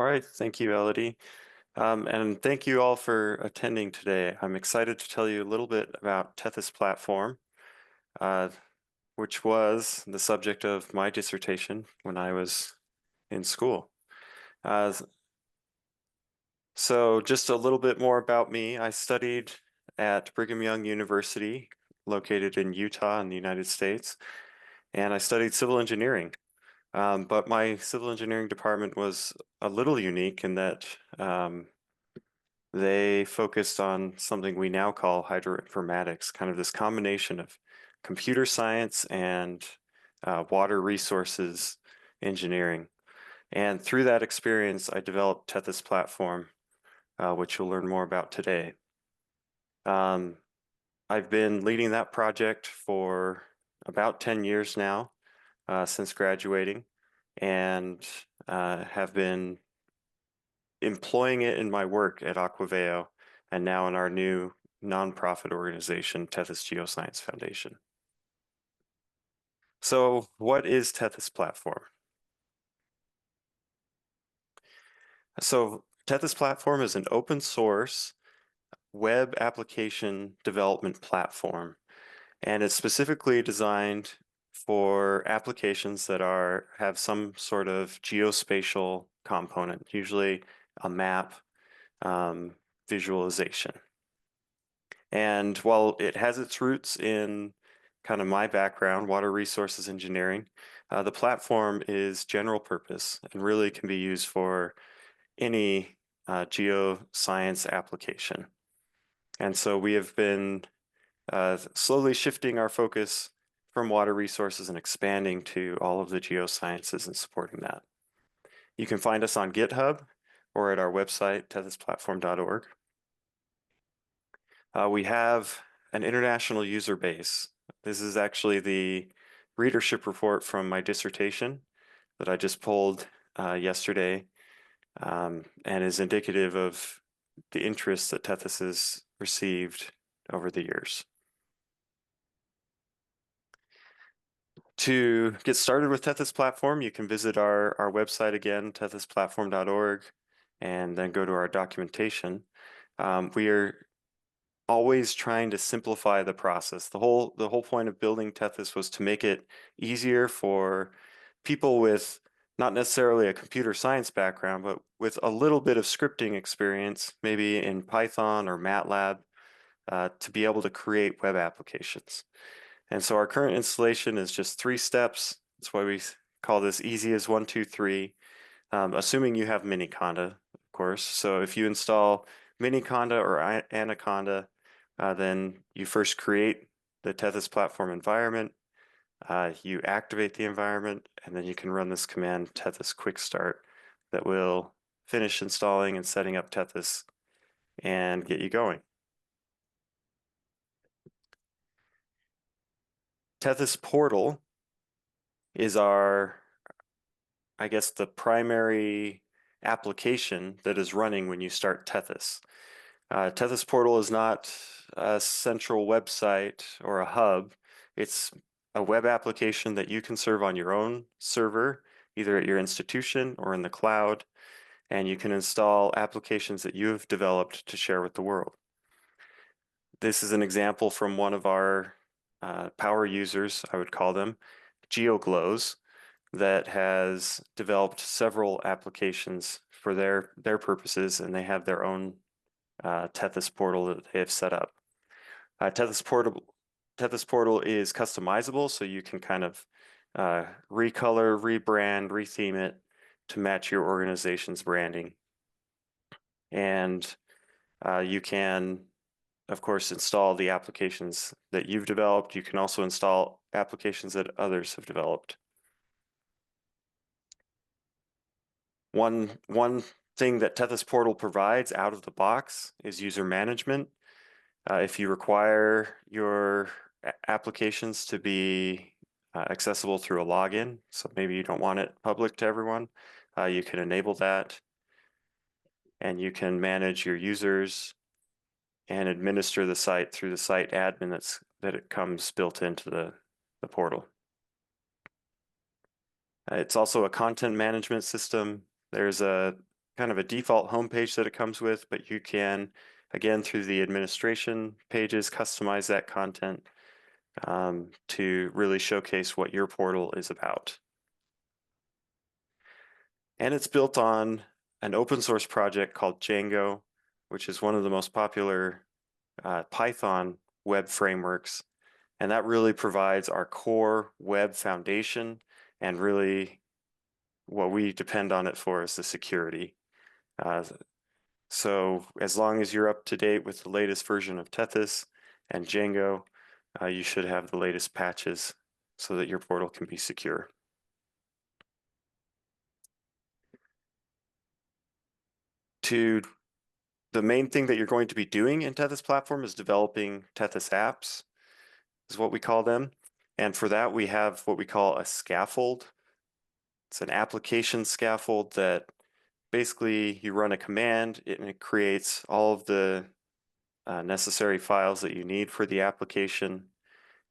All right, thank you, Elodie. And thank you all for attending today. I'm excited to tell you a little bit about Tethys Platform, uh, which was the subject of my dissertation when I was in school. Uh, so just a little bit more about me. I studied at Brigham Young University, located in Utah in the United States, and I studied civil engineering. But my civil engineering department was a little unique in that they focused on something we now call hydroinformatics, kind of this combination of computer science and water resources engineering. And through that experience, I developed Tethys Platform, which you'll learn more about today. I've been leading that project for about 10 years now, since graduating, and have been employing it in my work at Aquaveo and now in our new nonprofit organization, Tethys Geoscience Foundation. So what is Tethys Platform? So Tethys Platform is an open source web application development platform, and it's specifically designed for applications that have some sort of geospatial component, usually a map, visualization. And while it has its roots in kind of my background, water resources engineering, the platform is general purpose and really can be used for any geoscience application. And so we have been slowly shifting our focus from water resources and expanding to all of the geosciences and supporting that. You can find us on GitHub or at our website, tethysplatform.org. We have an international user base. This is actually the readership report from my dissertation that I just pulled yesterday, and is indicative of the interest that Tethys has received over the years. To get started with Tethys Platform, you can visit our website again, tethysplatform.org, and then go to our documentation. We are always trying to simplify the process. The whole point of building Tethys was to make it easier for people with not necessarily a computer science background, but with a little bit of scripting experience, maybe in Python or MATLAB, to be able to create web applications. And so our current installation is just 3 steps. That's why we call this easy as 1, 2, 3, assuming you have Miniconda, of course. So if you install Miniconda or Anaconda, then you first create the Tethys Platform environment, you activate the environment, and then you can run this command Tethys Quick Start that will finish installing and setting up Tethys and get you going. Tethys Portal is I guess, the primary application that is running when you start Tethys. Tethys Portal is not a central website or a hub. It's a web application that you can serve on your own server, either at your institution or in the cloud, and you can install applications that you have developed to share with the world. This is an example from one of our power users, I would call them, GeoGlows, that has developed several applications for their purposes, and they have their own Tethys portal that they have set up. Tethys portal is customizable, so you can kind of recolor, rebrand, retheme it to match your organization's branding. And you can, of course, install the applications that you've developed. You can also install applications that others have developed. One thing that Tethys Portal provides out of the box is user management. If you require your applications to be accessible through a login, so maybe you don't want it public to everyone, you can enable that, and you can manage your users and administer the site through the site admin that it comes built into the portal. It's also a content management system. There's a kind of a default homepage that it comes with, but you can, again, through the administration pages, customize that content to really showcase what your portal is about. And it's built on an open source project called Django, which is one of the most popular Python web frameworks. And that really provides our core web foundation, and really what we depend on it for is the security. So as long as you're up to date with the latest version of Tethys and Django, you should have the latest patches so that your portal can be secure. The main thing that you're going to be doing in Tethys Platform is developing Tethys apps, is what we call them. And for that, we have what we call a scaffold. It's an application scaffold that basically you run a command and it creates all of the necessary files that you need for the application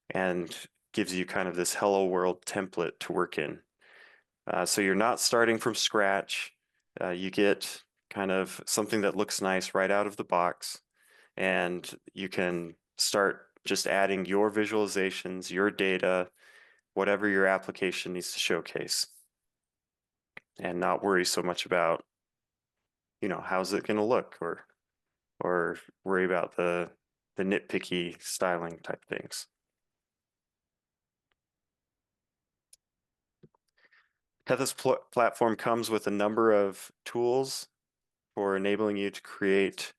and gives you kind of this hello world template to work in. So you're not starting from scratch. You get kind of something that looks nice right out of the box, and you can start just adding your visualizations, your data, whatever your application needs to showcase, and not worry so much about, how's it going to look, or worry about the nitpicky styling type things. Tethys Platform comes with a number of tools for enabling you to create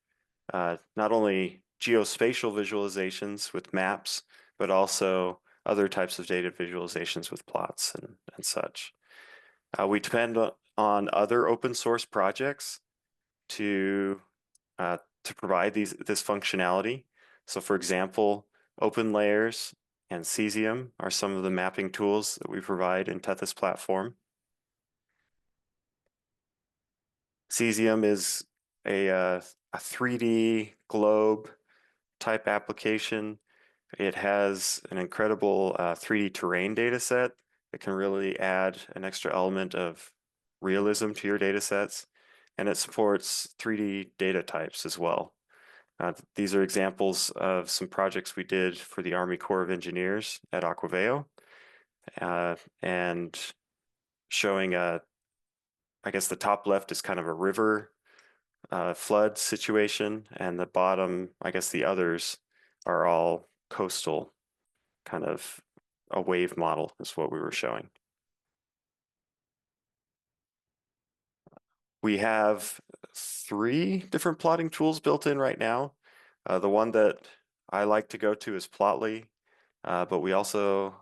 not only geospatial visualizations with maps, but also other types of data visualizations with plots and such. We depend on other open source projects to provide this functionality. So for example, OpenLayers and Cesium are some of the mapping tools that we provide in Tethys Platform. Cesium is a 3D globe type application. It has an incredible 3D terrain data set that can really add an extra element of realism to your data sets. And it supports 3D data types as well. These are examples of some projects we did for the Army Corps of Engineers at Aquaveo, and showing I guess the top left is kind of a river flood situation, and the bottom, I guess the others are all coastal, kind of a wave model is what we were showing. We have 3 different plotting tools built in right now. The one that I like to go to is Plotly, but we also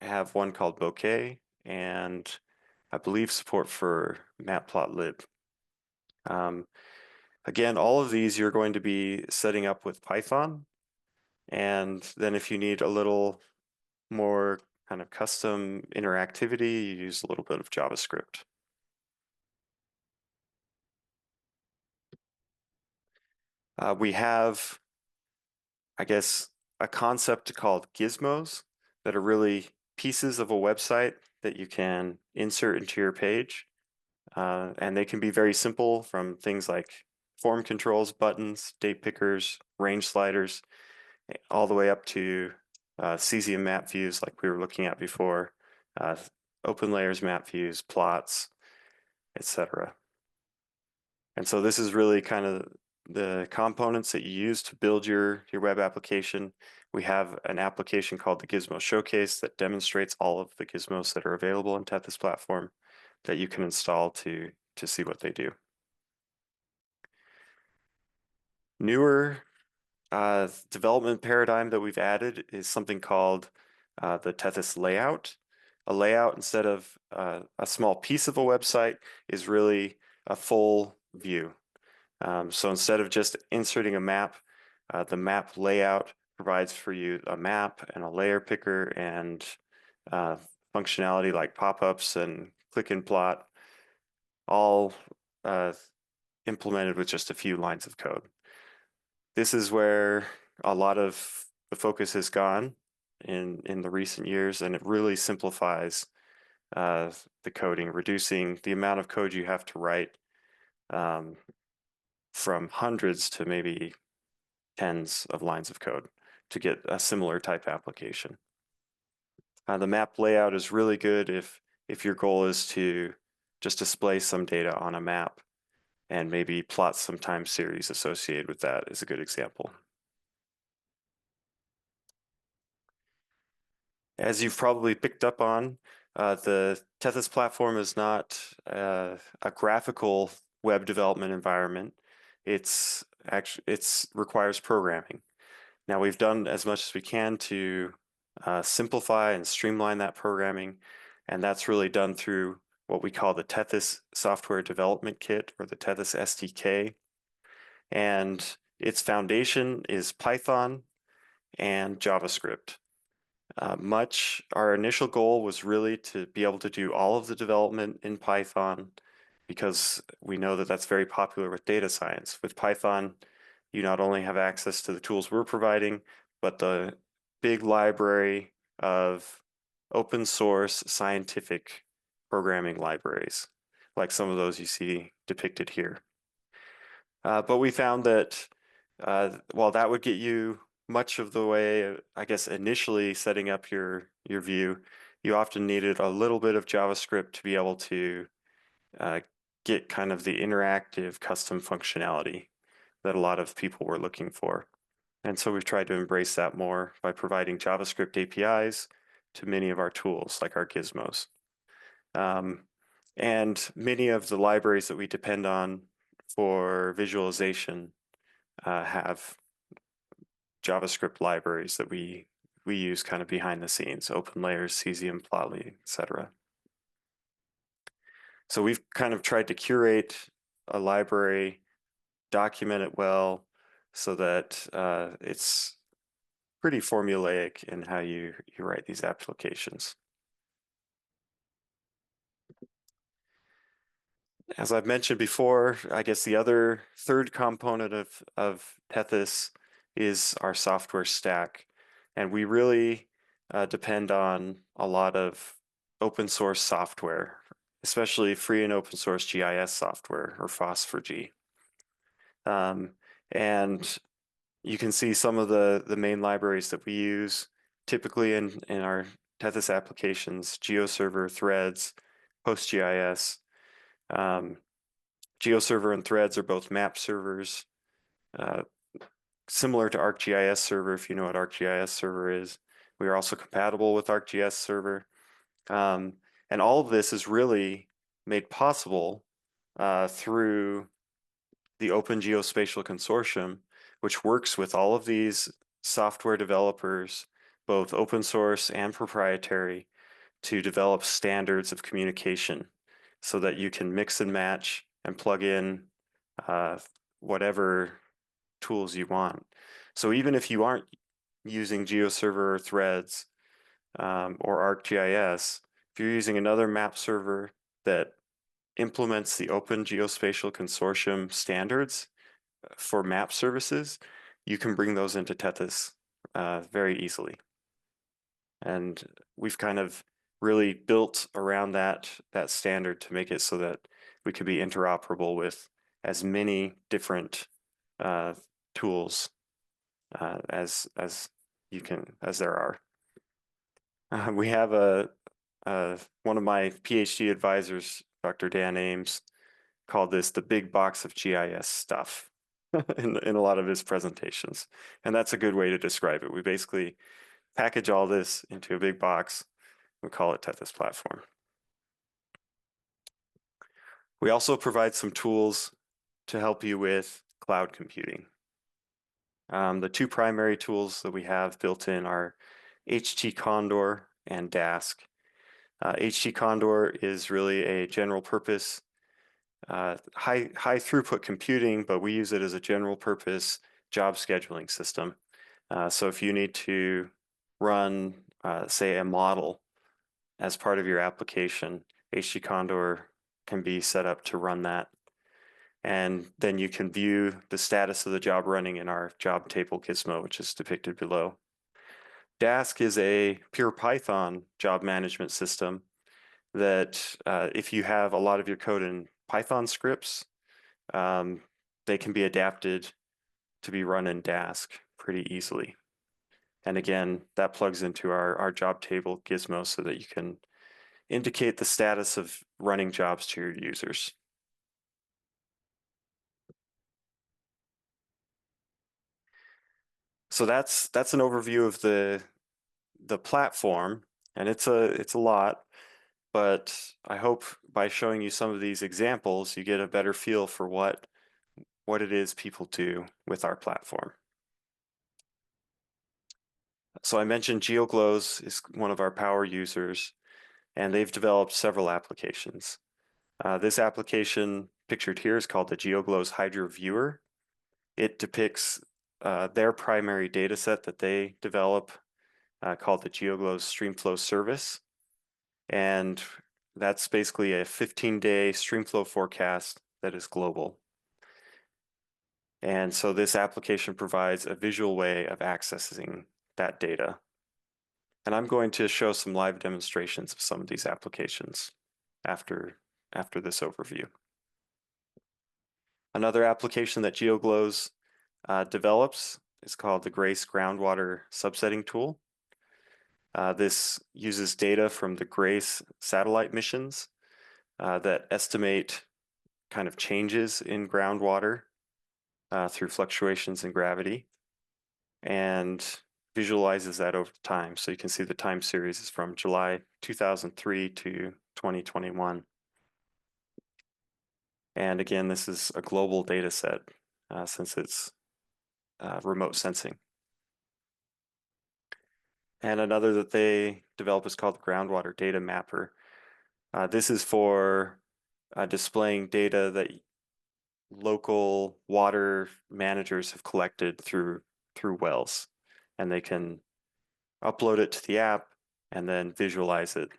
have one called Bokeh, and I believe support for Matplotlib. Again, all of these you're going to be setting up with Python, and then if you need a little more kind of custom interactivity, you use a little bit of JavaScript. We have, I guess, a concept called gizmos that are really pieces of a website that you can insert into your page. And they can be very simple, from things like form controls, buttons, date pickers, range sliders, all the way up to Cesium map views like we were looking at before, OpenLayers map views, plots, etc. And so this is really kind of the components that you use to build your web application. We have an application called the Gizmo Showcase that demonstrates all of the gizmos that are available in Tethys Platform that you can install to see what they do. Newer development paradigm that we've added is something called the Tethys layout. A layout, instead of a small piece of a website, is really a full view. So instead of just inserting a map, the map layout provides for you a map and a layer picker and functionality like pop-ups and click and plot, all implemented with just a few lines of code. This is where a lot of the focus has gone in the recent years, and it really simplifies the coding, reducing the amount of code you have to write um, from hundreds to maybe tens of lines of code to get a similar type application. The map layout is really good if your goal is to just display some data on a map and maybe plot some time series associated with that is a good example. As you've probably picked up on, the Tethys platform is not a graphical web development environment. It's requires programming. Now we've done as much as we can to simplify and streamline that programming, and that's really done through what we call the Tethys Software Development Kit or the Tethys SDK. And its foundation is Python and JavaScript. Our initial goal was really to be able to do all of the development in Python because we know that that's very popular with data science. With Python, you not only have access to the tools we're providing, but the big library of open source scientific programming libraries, like some of those you see depicted here. But we found that while that would get you much of the way, I guess initially setting up your view, you often needed a little bit of JavaScript to be able to uh, get kind of the interactive custom functionality that a lot of people were looking for. And so we've tried to embrace that more by providing JavaScript APIs to many of our tools, like our gizmos. Um, and many of the libraries that we depend on for visualization have JavaScript libraries that we use kind of behind the scenes, OpenLayers, Cesium, Plotly, etc. So we've kind of tried to curate a library, document it well, so that it's pretty formulaic in how you write these applications. As I've mentioned before, I guess the other third component of Tethys is our software stack. And we really depend on a lot of open source software, especially free and open source GIS software or FOSS4G. Um, and you can see some of the main libraries that we use typically in our Tethys applications: GeoServer, Threads, PostGIS. Um, GeoServer and Threads are both map servers, uh, similar to ArcGIS Server, if you know what ArcGIS Server is. We are also compatible with ArcGIS Server. Um, and all of this is really made possible through the Open Geospatial Consortium, which works with all of these software developers, both open source and proprietary, to develop standards of communication so that you can mix and match and plug in uh, whatever tools you want. So even if you aren't using GeoServer or Threads or ArcGIS, if you're using another map server that implements the Open Geospatial Consortium standards for map services, you can bring those into Tethys very easily. And we've kind of really built around that standard to make it so that we could be interoperable with as many different tools as there are. We have one of my PhD advisors, Dr. Dan Ames, called this the big box of GIS stuff in a lot of his presentations. And that's a good way to describe it. We basically package all this into a big box. We call it Tethys Platform. We also provide some tools to help you with cloud computing. The two primary tools that we have built in are HT Condor and Dask. HT Condor is really a general purpose high throughput computing, but we use it as a general purpose job scheduling system. So if you need to run, say, a model as part of your application, HT Condor can be set up to run that. And then you can view the status of the job running in our job table gizmo, which is depicted below. Dask is a pure Python job management system that if you have a lot of your code in Python scripts, um, they can be adapted to be run in Dask pretty easily. And again, that plugs into our job table gizmo so that you can indicate the status of running jobs to your users. So that's an overview of the platform, and it's a lot, but I hope by showing you some of these examples, you get a better feel for what it is people do with our platform. So I mentioned GeoGlows is one of our power users, and they've developed several applications. This application pictured here is called the GeoGlows Hydro Viewer. It depicts their primary data set that they develop called the GeoGlows Streamflow Service. And that's basically a 15-day streamflow forecast that is global. And so this application provides a visual way of accessing that data. And I'm going to show some live demonstrations of some of these applications after, after this overview. Another application that GeoGlows develops is called the GRACE Groundwater Subsetting Tool. This uses data from the GRACE satellite missions that estimate kind of changes in groundwater through fluctuations in gravity and visualizes that over time. So you can see the time series is from July 2003 to 2021. And again, this is a global data set since it's remote sensing. And another that they develop is called the Groundwater Data Mapper. This is for displaying data that local water managers have collected through wells, and they can upload it to the app and then visualize it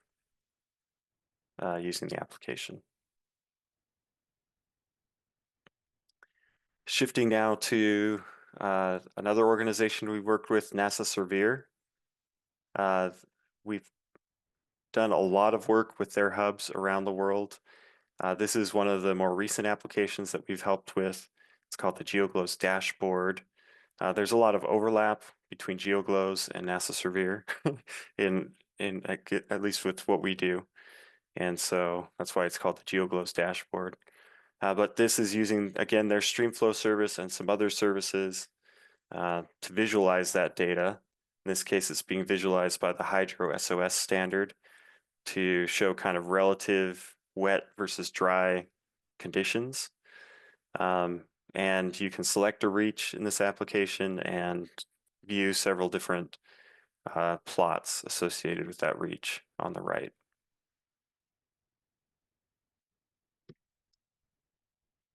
using the application. Shifting now to another organization we worked with, NASA Surveyor. We've done a lot of work with their hubs around the world. This is one of the more recent applications that we've helped with. It's called the GeoGlows dashboard. There's a lot of overlap between GeoGlows and NASA Surveyor in at least with what we do. And so that's why it's called the GeoGlows dashboard. But this is using, again, their Streamflow service and some other services to visualize that data. In this case, it's being visualized by the Hydro SOS standard to show kind of relative wet versus dry conditions. And you can select a reach in this application and view several different plots associated with that reach on the right.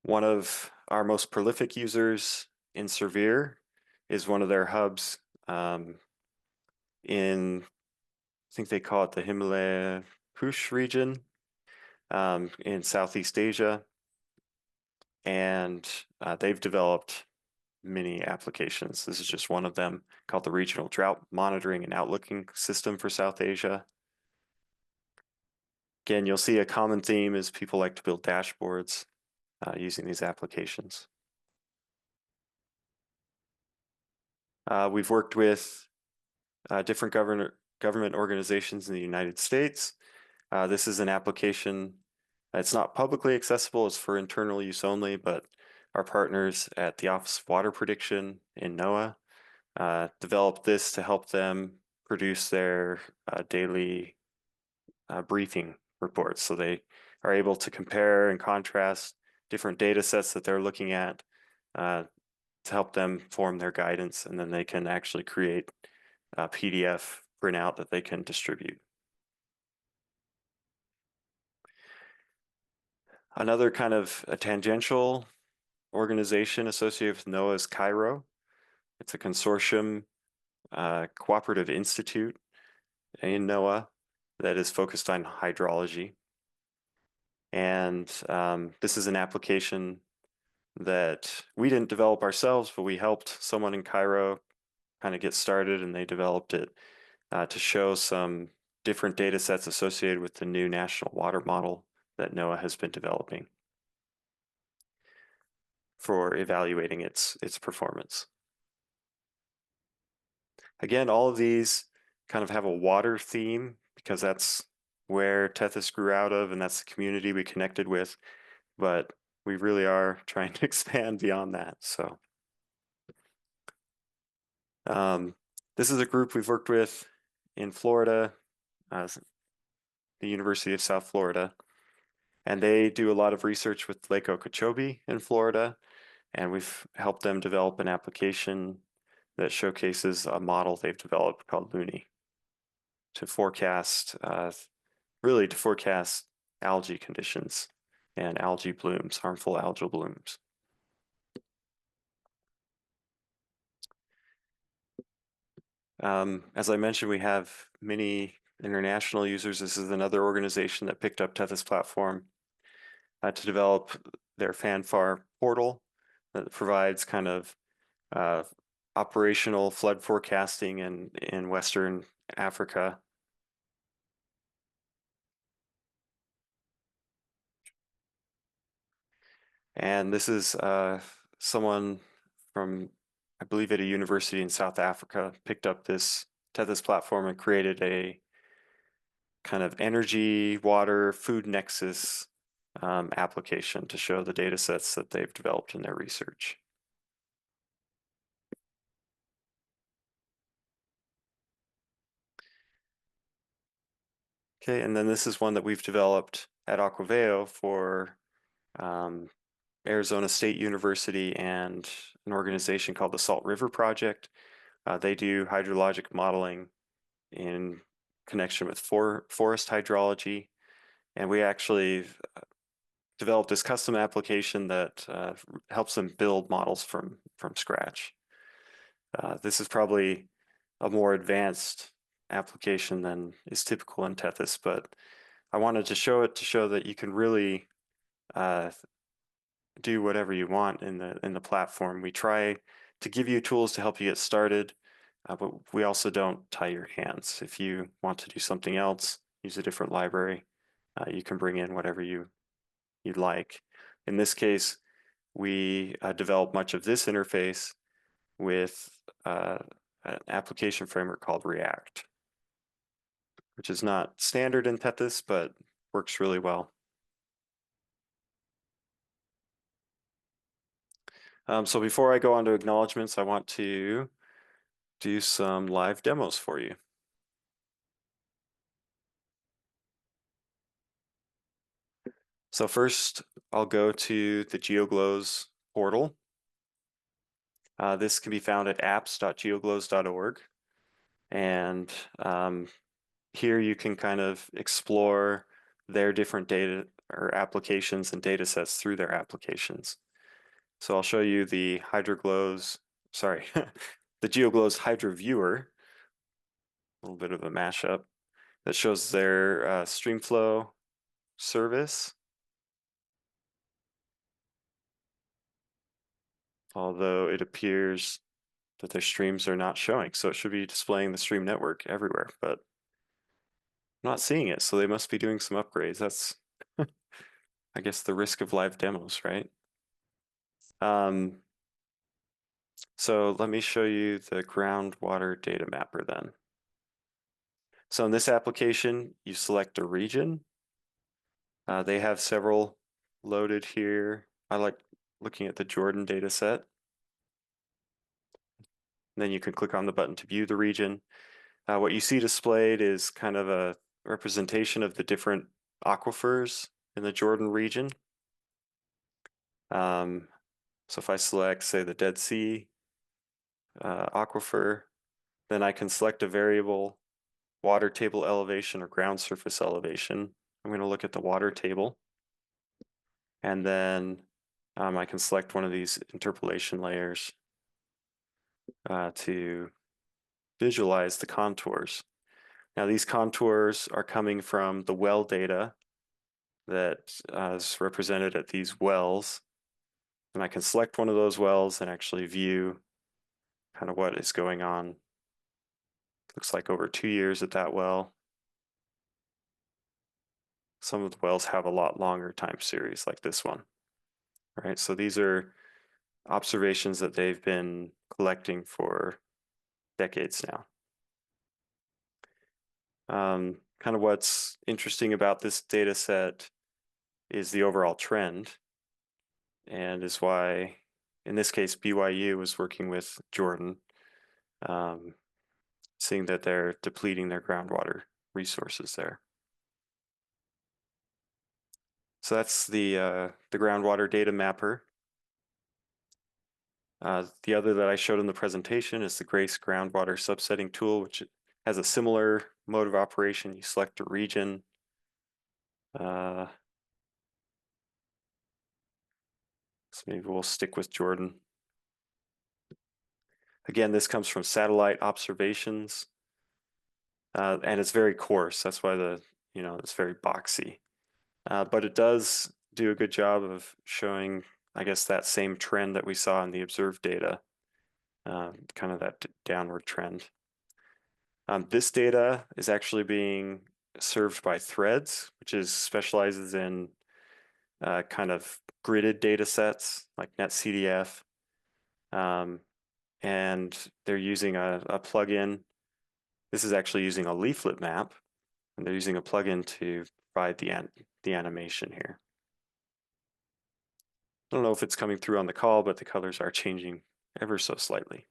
One of our most prolific users in Surveyor is one of their hubs in, I think they call it the Himalaya Kush region in Southeast Asia. And they've developed many applications. This is just one of them called the Regional Drought Monitoring and Outlooking System for South Asia. Again, you'll see a common theme is people like to build dashboards using these applications. We've worked with different government organizations in the United States. This is an application that's not publicly accessible, it's for internal use only, but our partners at the Office of Water Prediction in NOAA developed this to help them produce their daily briefing reports. So they are able to compare and contrast different data sets that they're looking at to help them form their guidance, and then they can actually create a PDF printout that they can distribute. Another kind of a tangential organization associated with NOAA is Cairo. It's a consortium cooperative institute in NOAA that is focused on hydrology. And this is an application that we didn't develop ourselves, but we helped someone in Cairo kind of get started, and they developed it to show some different data sets associated with the new national water model that NOAA has been developing. for evaluating its performance. Again, all of these kind of have a water theme because that's where Tethys grew out of, and that's the community we connected with. But we really are trying to expand beyond that. So this is a group we've worked with in Florida, the University of South Florida, and they do a lot of research with Lake Okeechobee in Florida, and we've helped them develop an application that showcases a model they've developed called Looney to forecast, really to forecast algae conditions and algae blooms, harmful algal blooms. As I mentioned, we have many international users. This is another organization that picked up Tethys Platform to develop their Fanfare portal that provides kind of operational flood forecasting in Western Africa. And this is someone from, I believe, at a university in South Africa, picked up this Tethys platform and created a kind of energy, water, food nexus application to show the data sets that they've developed in their research. Okay, and then this is one that we've developed at Aquaveo for Arizona State University and an organization called the Salt River Project. They do hydrologic modeling in connection with forest hydrology, and we actually developed this custom application that helps them build models from scratch. This is probably a more advanced application than is typical in Tethys, but I wanted to show it to show that you can really do whatever you want in the platform. We try to give you tools to help you get started, but we also don't tie your hands. If you want to do something else, use a different library, you can bring in whatever you'd like. In this case, we developed much of this interface with an application framework called React, which is not standard in Tethys, but works really well. So before I go on to acknowledgements, I want to do some live demos for you. So first, I'll go to the GeoGlows portal. This can be found at apps.geoglows.org. And here you can kind of explore their different data or applications and data sets through their applications. So I'll show you the HydroGlows, sorry, the GeoGlows Hydro Viewer, a little bit of a mashup that shows their Streamflow service. Although it appears that their streams are not showing, so it should be displaying the stream network everywhere, but I'm not seeing it, so they must be doing some upgrades. That's, I guess, the risk of live demos, right? So let me show you the groundwater data mapper then. So in this application, you select a region. They have several loaded here. I like looking at the Jordan data set. Then you can click on the button to view the region. What you see displayed is kind of a representation of the different aquifers in the Jordan region. So if I select, say, the Dead Sea aquifer, then I can select a variable, water table elevation or ground surface elevation. I'm going to look at the water table. And then I can select one of these interpolation layers to visualize the contours. Now these contours are coming from the well data that is represented at these wells. And I can select one of those wells and actually view kind of what is going on. Looks like over 2 years at that well. Some of the wells have a lot longer time series like this one. Right, so these are observations that they've been collecting for decades now. Kind of what's interesting about this data set is the overall trend, and is why, in this case, BYU was working with Jordan, seeing that they're depleting their groundwater resources there. So that's the groundwater data mapper. The other that I showed in the presentation is the GRACE groundwater subsetting tool, which has a similar mode of operation. You select a region. So maybe we'll stick with Jordan. Again, this comes from satellite observations, and it's very coarse. That's why it's very boxy. But it does do a good job of showing, I guess, that same trend that we saw in the observed data, kind of that downward trend. This data is actually being served by Threads, which specializes in kind of gridded data sets like NetCDF. And they're using a plugin. This is actually using a leaflet map, and they're using a plugin to provide the animation here. I don't know if it's coming through on the call, but the colors are changing ever so slightly.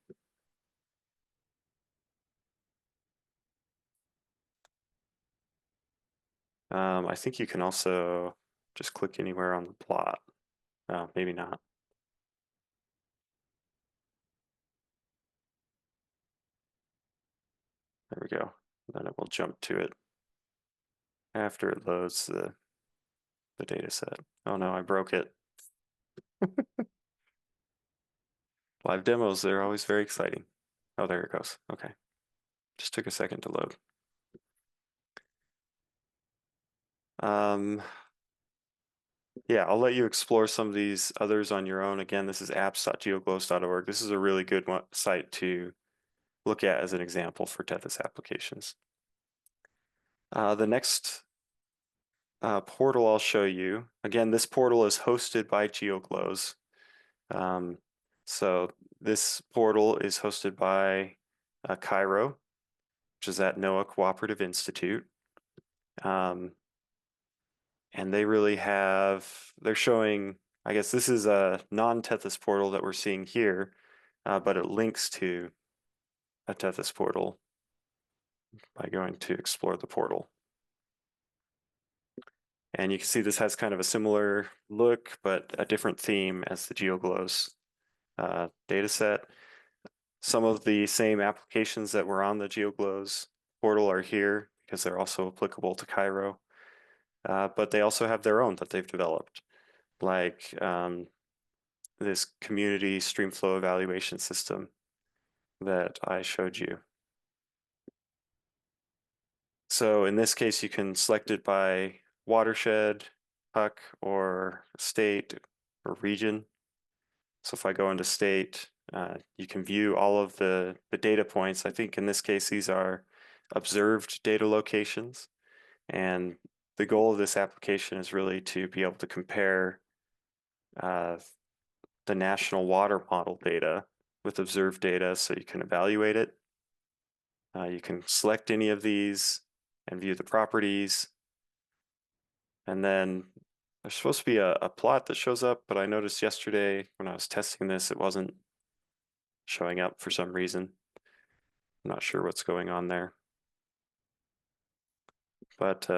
I think you can also just click anywhere on the plot. Oh, maybe not. There we go. Then it will jump to it after it loads the data set. Oh no, I broke it. Live demos, they're always very exciting. Oh, there it goes. Okay. Just took a second to load. Yeah, I'll let you explore some of these others on your own. Again, this is apps.geoglows.org. This is a really good site to look at as an example for Tethys applications. The next portal I'll show you, again, this portal is hosted by GeoGlows. So this portal is hosted by Cairo, which is at NOAA Cooperative Institute. And they really they're showing, I guess this is a non-Tethys portal that we're seeing here, but it links to a Tethys portal by going to explore the portal. And you can see this has kind of a similar look, but a different theme as the GeoGlows data set. Some of the same applications that were on the GeoGlows portal are here because they're also applicable to Cairo. But they also have their own that they've developed, like this community streamflow evaluation system that I showed you. So in this case, you can select it by watershed, HUC, or state or region. So if I go into state, you can view all of the data points. I think in this case, these are observed data locations. And the goal of this application is really to be able to compare the national water model data with observed data so you can evaluate it. You can select any of these and view the properties. And then there's supposed to be a plot that shows up, but I noticed yesterday when I was testing this, it wasn't showing up for some reason. I'm not sure what's going on there. But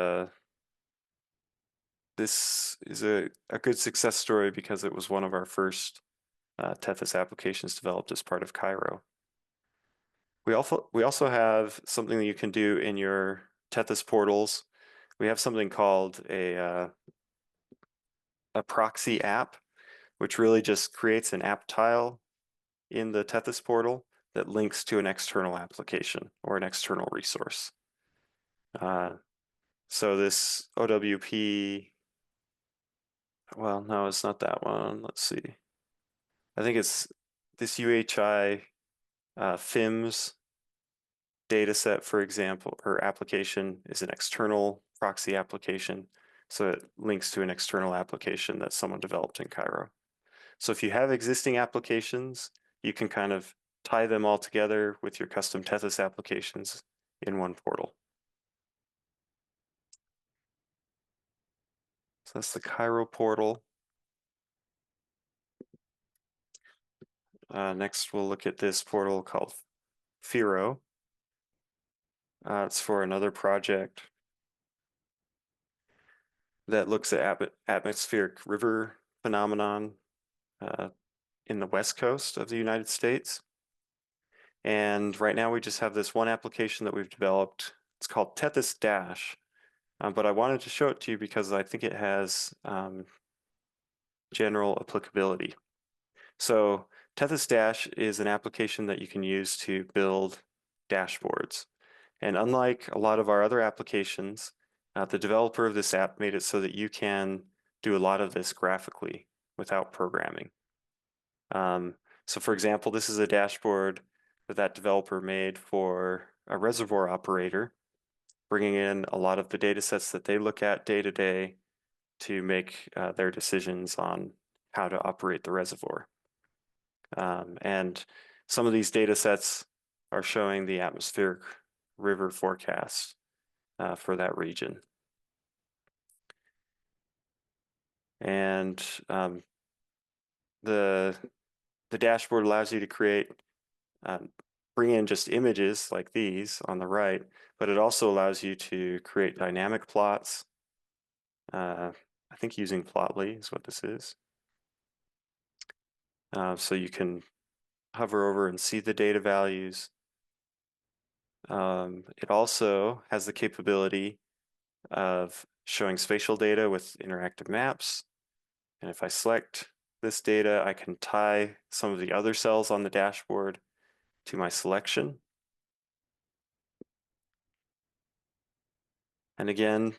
this is a good success story because it was one of our first Tethys applications developed as part of Cairo. We also have something that you can do in your Tethys portals. We have something called a proxy app, which really just creates an app tile in the Tethys portal that links to an external application or an external resource. So this OWP, well, no, it's not that one. Let's see. I think it's this UHI FIMS data set, for example, or application is an external proxy application. So it links to an external application that someone developed in Cairo. So if you have existing applications, you can kind of tie them all together with your custom Tethys applications in one portal. So that's the Cairo portal. Next, we'll look at this portal called Firo. It's for another project that looks at atmospheric river phenomenon uh, in the west coast of the United States. And right now we just have this one application that we've developed. It's called Tethys Dash. But I wanted to show it to you because I think it has general applicability. So Tethys Dash is an application that you can use to build dashboards. And unlike a lot of our other applications, the developer of this app made it so that you can do a lot of this graphically without programming. So for example, this is a dashboard that developer made for a reservoir operator, bringing in a lot of the data sets that they look at day to day to make their decisions on how to operate the reservoir. And some of these data sets are showing the atmospheric river forecast for that region. And the dashboard allows you to create, bring in just images like these on the right, but it also allows you to create dynamic plots. I think using Plotly is what this is. So you can hover over and see the data values. It also has the capability of showing spatial data with interactive maps. And if I select this data, I can tie some of the other cells on the dashboard to my selection. And again,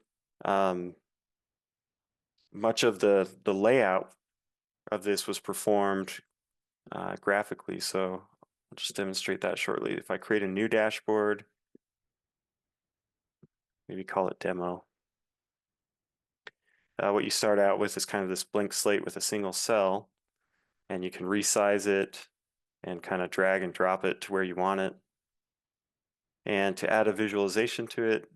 much of the layout of this was performed graphically. So I'll just demonstrate that shortly. If I create a new dashboard, maybe call it demo. What you start out with is kind of this blank slate with a single cell, and you can resize it and kind of drag and drop it to where you want it. And to add a visualization to it,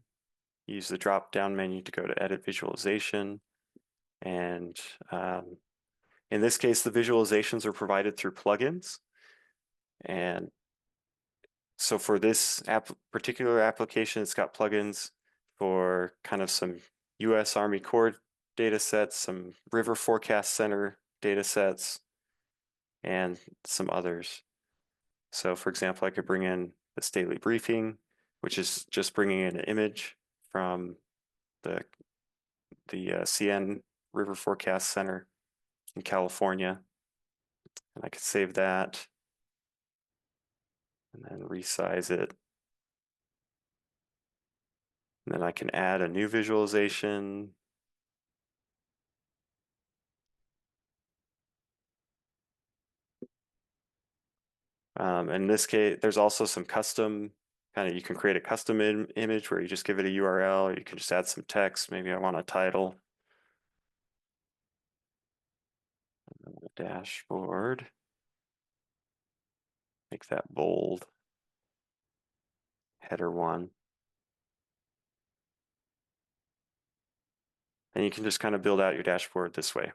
use the drop down menu to go to edit visualization. And in this case, the visualizations are provided through plugins. And so for this particular application, it's got plugins for kind of some US Army Corps data sets, some River Forecast Center data sets, and some others. So for example, I could bring in this daily briefing, which is just bringing in an image from the CN River Forecast Center in California. And I could save that and then resize it. And then I can add a new visualization. In this case, there's also some custom you can create a custom image where you just give it a URL, or you can just add some text. Maybe I want a title. Dashboard. Make that bold. Header 1. And you can just kind of build out your dashboard this way.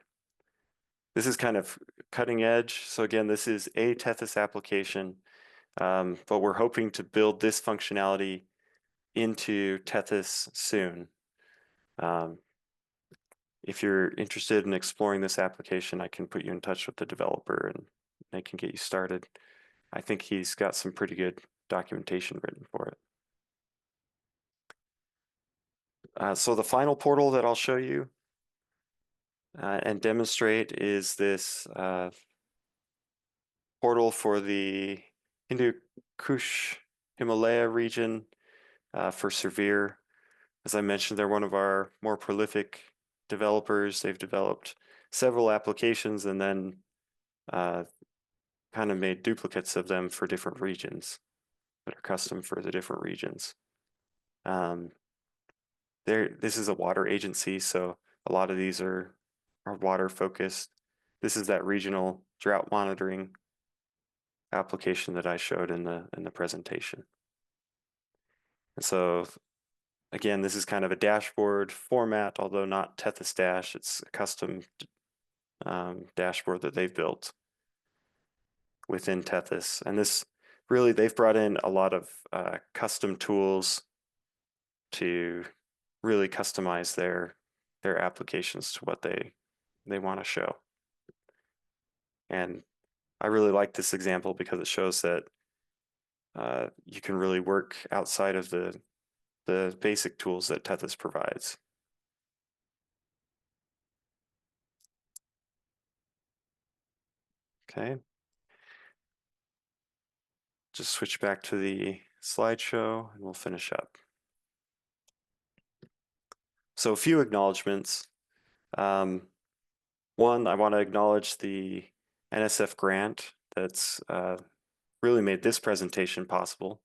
This is kind of cutting edge. So again, this is a Tethys application, but we're hoping to build this functionality into Tethys soon. If you're interested in exploring this application, I can put you in touch with the developer and they can get you started. I think he's got some pretty good documentation written for it. So the final portal that I'll show you and demonstrate is this portal for the Hindu Kush Himalaya region for Severe. As I mentioned, they're one of our more prolific developers. They've developed several applications and then kind of made duplicates of them for different regions that are custom for the different regions. This is a water agency, so a lot of these are water focused. this is that regional drought monitoring application that I showed in the presentation. And so again, this is kind of a dashboard format, although not Tethys Dash. It's a custom dashboard that they've built within Tethys. And this really, they've brought in a lot of custom tools to really customize their applications to what they want to show. And I really like this example because it shows that you can really work outside of the basic tools that Tethys provides. Okay. Just switch back to the slideshow and we'll finish up. So a few acknowledgements. One, I want to acknowledge the NSF grant that's really made this presentation possible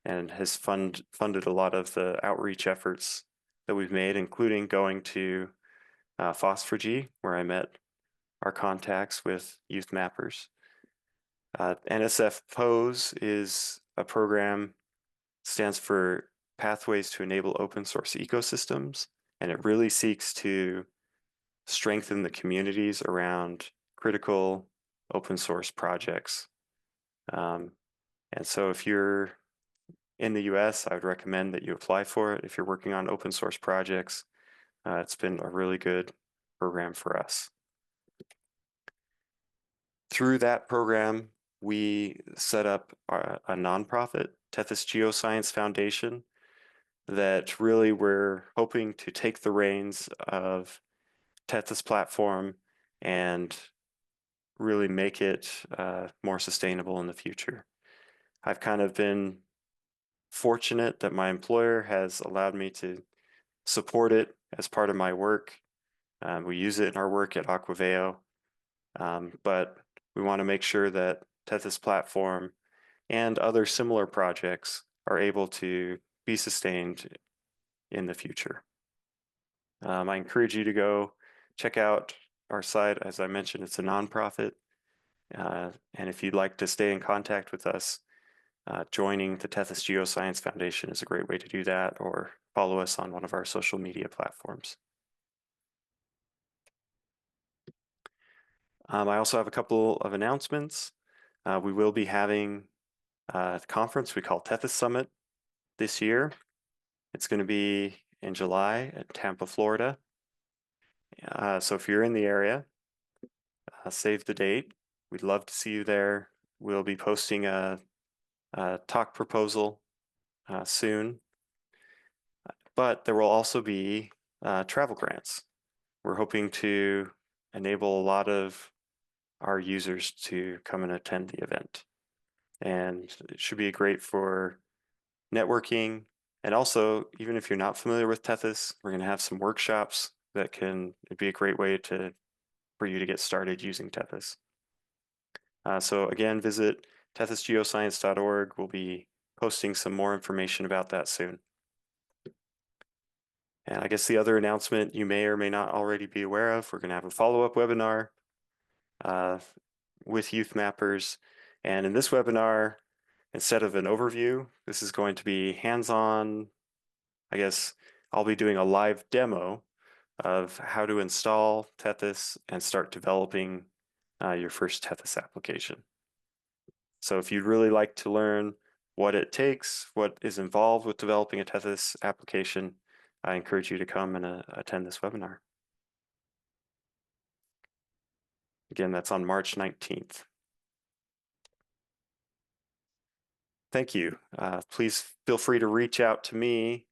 and has funded a lot of the outreach efforts that we've made, including going to Phosphorgy, where I met our contacts with youth mappers. NSF POSE is a program, stands for Pathways to Enable Open Source Ecosystems, and it really seeks to strengthen the communities around critical open source projects. And so if you're in the US, I would recommend that you apply for it if you're working on open source projects. It's been a really good program for us. Through that program, we set up a nonprofit, Tethys Geoscience Foundation, that really we're hoping to take the reins of Tethys Platform and really make it more sustainable in the future. I've kind of been fortunate that my employer has allowed me to support it as part of my work. We use it in our work at Aquaveo, but we want to make sure that Tethys Platform and other similar projects are able to be sustained in the future. I encourage you to go check out our site. As I mentioned, it's a nonprofit. And if you'd like to stay in contact with us, joining the Tethys Geoscience Foundation is a great way to do that, or follow us on one of our social media platforms. I also have a couple of announcements. We will be having a conference we call Tethys Summit this year. It's going to be in July at Tampa, Florida. So if you're in the area, save the date. We'd love to see you there. We'll be posting a talk proposal soon, but there will also be travel grants. We're hoping to enable a lot of our users to come and attend the event. And it should be great for networking. And also, even if you're not familiar with Tethys, we're going to have some workshops that it'd be a great way for you to get started using Tethys. So again, visit tethysgeoscience.org. We'll be posting some more information about that soon. And I guess the other announcement you may or may not already be aware of, we're going to have a follow-up webinar with youth mappers. And in this webinar, instead of an overview, this is going to be hands-on. I guess I'll be doing a live demo of how to install Tethys and start developing your first Tethys application. So if you'd really like to learn what it takes, what is involved with developing a Tethys application, I encourage you to come and attend this webinar. Again, that's on March 19th. Thank you. Please feel free to reach out to me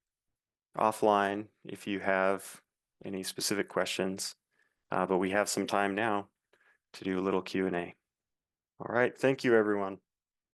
offline if you have any specific questions, but we have some time now to do a little Q&A. All right, thank you, everyone.